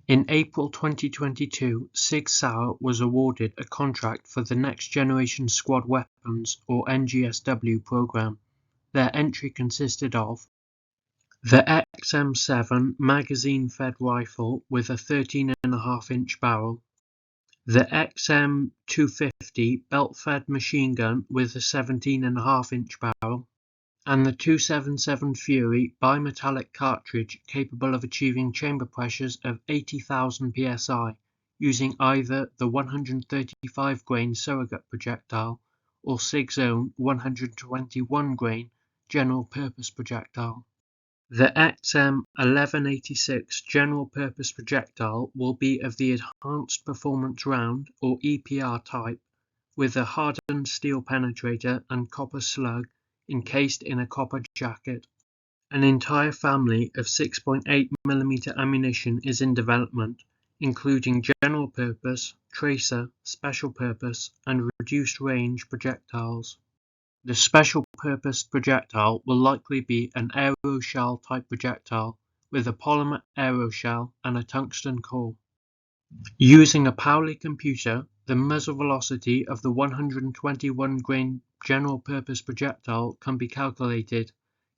In April 2022, Sig Sauer was awarded a contract for the Next Generation Squad Weapons or NGSW program. Their entry consisted of the XM7 magazine-fed rifle with a 13.5-inch barrel, the XM250 belt-fed machine gun with a 17.5-inch barrel, and the 277 Fury bimetallic cartridge capable of achieving chamber pressures of 80,000 psi using either the 135 grain surrogate projectile or SIG's own 121 grain general purpose projectile. The XM1186 general purpose projectile will be of the Enhanced Performance Round or EPR type with a hardened steel penetrator and copper slug encased in a copper jacket. An entire family of 6.8mm ammunition is in development, including general purpose, tracer, special purpose, and reduced range projectiles. The special purpose projectile will likely be an aeroshell type projectile with a polymer aeroshell and a tungsten core. Using a Pauli computer, the muzzle velocity of the 121 grain general purpose projectile can be calculated,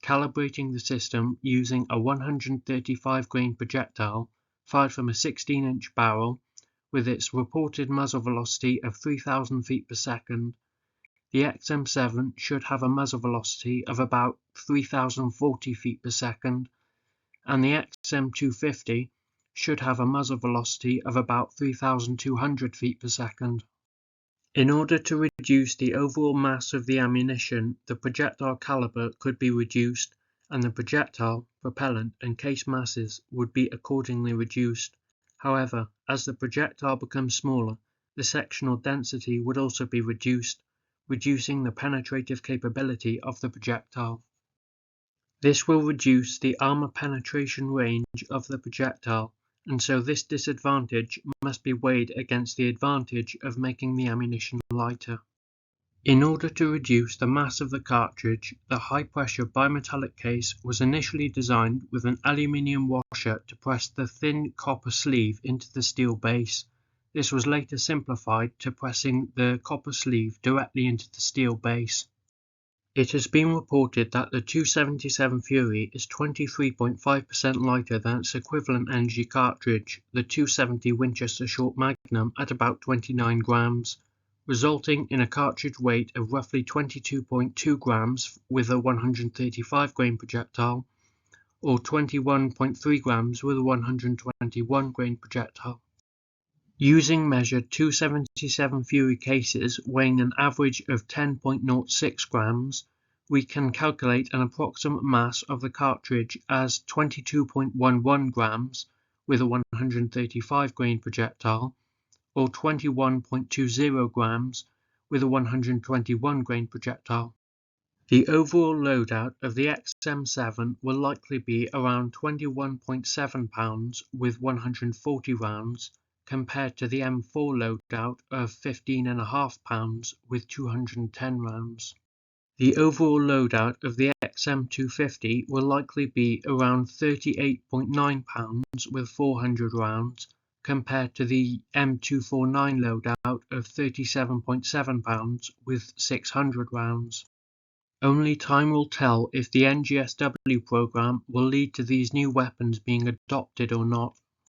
calibrating the system using a 135 grain projectile fired from a 16-inch barrel with its reported muzzle velocity of 3,000 feet per second. The XM7 should have a muzzle velocity of about 3,040 feet per second, and the XM250 should have a muzzle velocity of about 3,200 feet per second. In order to reduce the overall mass of the ammunition, the projectile caliber could be reduced, and the projectile, propellant, and case masses would be accordingly reduced. However, as the projectile becomes smaller, the sectional density would also be reduced, reducing the penetrative capability of the projectile. This will reduce the armor penetration range of the projectile, and so this disadvantage must be weighed against the advantage of making the ammunition lighter. In order to reduce the mass of the cartridge, the high-pressure bimetallic case was initially designed with an aluminium washer to press the thin copper sleeve into the steel base. This was later simplified to pressing the copper sleeve directly into the steel base. It has been reported that the 277 Fury is 23.5% lighter than its equivalent energy cartridge, the 270 Winchester Short Magnum, at about 29 grams, resulting in a cartridge weight of roughly 22.2 grams with a 135 grain projectile, or 21.3 grams with a 121 grain projectile. Using measured 277 Fury cases weighing an average of 10.06 grams, we can calculate an approximate mass of the cartridge as 22.11 grams with a 135 grain projectile, or 21.20 grams with a 121 grain projectile. The overall loadout of the XM7 will likely be around 21.7 pounds with 140 rounds, compared to the M4 loadout of 15.5 pounds with 210 rounds. The overall loadout of the XM250 will likely be around 38.9 pounds with 400 rounds, compared to the M249 loadout of 37.7 pounds with 600 rounds. Only time will tell if the NGSW program will lead to these new weapons being adopted or not.